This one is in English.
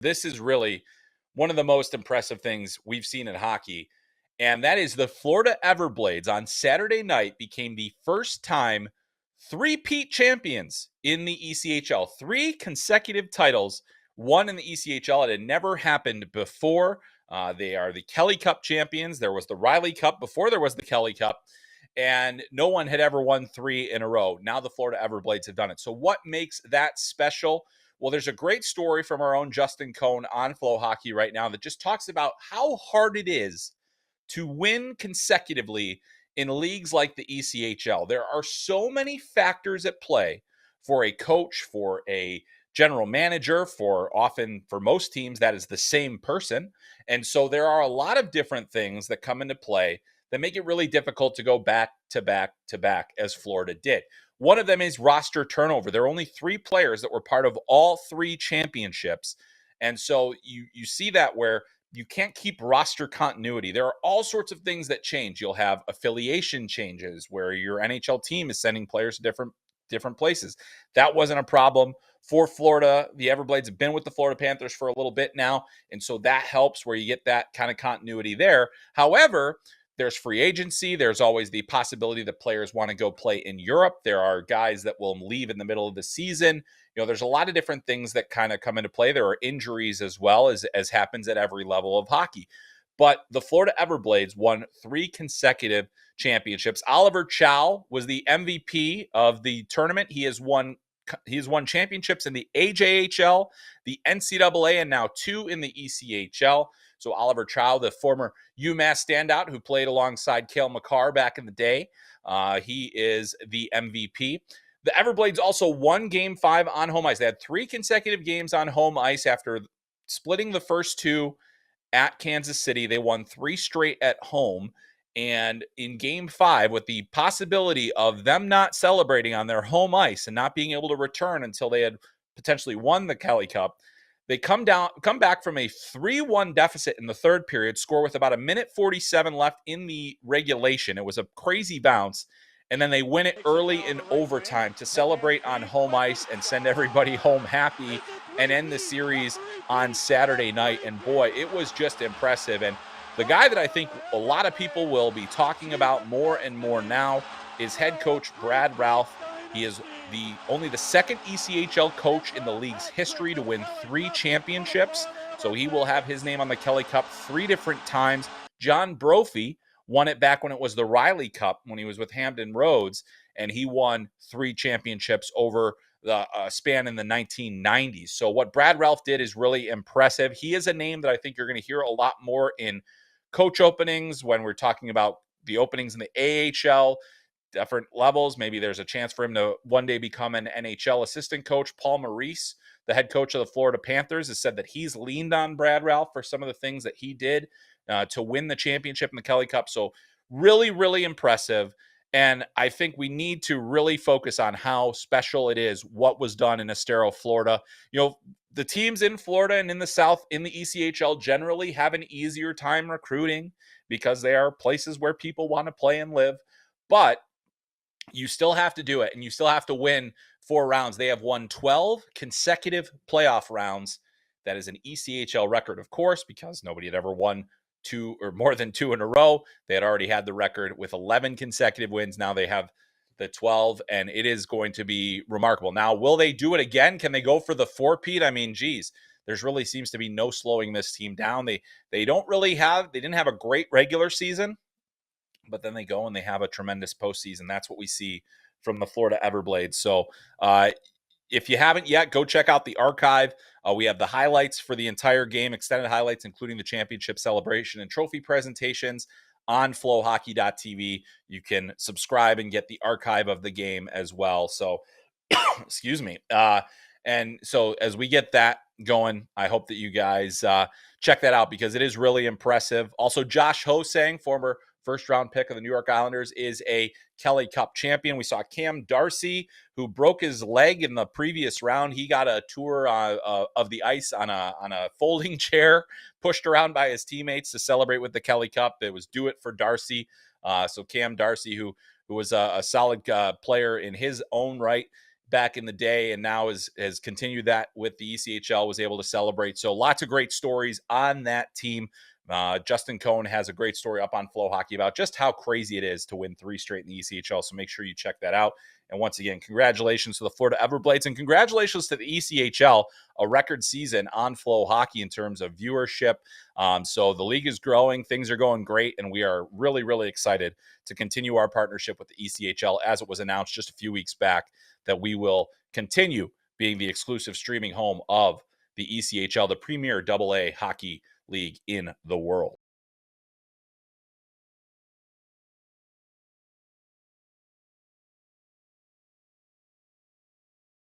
This is really one of the most impressive things we've seen in hockey, and that is the Florida Everblades on Saturday night became the first time three-peat champions in the ECHL. 3 consecutive titles won in the ECHL. It had never happened before. They are the Kelly Cup champions. There was the Riley Cup before there was the Kelly Cup, and no one had ever won 3 in a row. Now the Florida Everblades have done it. So what makes that special? Well, there's a great story from our own Justin Cohn on FloHockey right now that just talks about how hard it is to win consecutively in leagues like the ECHL. There are so many factors at play for a coach, for a general manager, for most teams, that is the same person. And so there are a lot of different things that come into play that make it really difficult to go back to back to back as Florida did. One of them is roster turnover. There are only 3 players that were part of all 3 championships. And so you see that where you can't keep roster continuity. There are all sorts of things that change. You'll have affiliation changes where your NHL team is sending players to different places. That wasn't a problem for Florida. The Everblades have been with the Florida Panthers for a little bit now, and so that helps where you get that kind of continuity there. However, there's free agency. There's always the possibility that players want to go play in Europe. There are guys that will leave in the middle of the season. There's a lot of different things that kind of come into play. There are injuries as well, as happens at every level of hockey. But the Florida Everblades won 3 consecutive championships. Oliver Chow was the MVP of the tournament. He has won championships in the AJHL, the NCAA, and now 2 in the ECHL. So Oliver Chow, the former UMass standout who played alongside Cale Makar back in the day, he is the MVP. The Everblades also won Game 5 on home ice. They had 3 consecutive games on home ice after splitting the first 2 at Kansas City. They won 3 straight at home. And in Game 5, with the possibility of them not celebrating on their home ice and not being able to return until they had potentially won the Kelly Cup, they come back from a 3-1 deficit in the third period, score with about 1:47 left in the regulation. It was a crazy bounce. And then they win it early in overtime to celebrate on home ice and send everybody home happy and end the series on Saturday night. And boy, it was just impressive. And the guy that I think a lot of people will be talking about more and more now is head coach Brad Ralph. He is only the second ECHL coach in the league's history to win 3 championships. So he will have his name on the Kelly Cup 3 different times. John Brophy won it back when it was the Riley Cup when he was with Hampton Roads, and he won 3 championships over the span in the 1990s. So what Brad Ralph did is really impressive. He is a name that I think you're going to hear a lot more in coach openings when we're talking about the openings in the AHL, different levels. Maybe there's a chance for him to one day become an NHL assistant coach. Paul Maurice, the head coach of the Florida Panthers, has said that he's leaned on Brad Ralph for some of the things that he did to win the championship in the Kelly Cup. So really, really impressive. And I think we need to really focus on how special it is what was done in Estero, Florida. The teams in Florida and in the South in the ECHL generally have an easier time recruiting because they are places where people want to play and live. But you still have to do it, and you still have to win 4 rounds. They have won 12 consecutive playoff rounds. That is an ECHL record, of course, because nobody had ever won 2 or more than 2 in a row. They had already had the record with 11 consecutive wins. Now they have the 12, and it is going to be remarkable. Now, will they do it again? Can they go for the 4-peat? I mean, geez, there's really seems to be no slowing this team down. They didn't have a great regular season, but then they go and they have a tremendous postseason. That's what we see from the Florida Everblades. So if you haven't yet, go check out the archive. We have the highlights for the entire game, extended highlights, including the championship celebration and trophy presentations on FloHockey.tv. You can subscribe and get the archive of the game as well. So, excuse me. And so as we get that going, I hope that you guys check that out because it is really impressive. Also, Josh Hosang, former first-round pick of the New York Islanders, is a Kelly Cup champion. We saw Cam Darcy, who broke his leg in the previous round. He got a tour of the ice on a folding chair, pushed around by his teammates to celebrate with the Kelly Cup. It was do it for Darcy. So Cam Darcy, who was a solid player in his own right, back in the day, and now has continued that with the ECHL, was able to celebrate. So lots of great stories on that team. Justin Cohn has a great story up on FloHockey about just how crazy it is to win 3 straight in the ECHL. So make sure you check that out. And once again, congratulations to the Florida Everblades, and congratulations to the ECHL, a record season on FloHockey in terms of viewership. So the league is growing, things are going great, and we are really, really excited to continue our partnership with the ECHL, as it was announced just a few weeks back that we will continue being the exclusive streaming home of the ECHL, the premier AA hockey league in the world.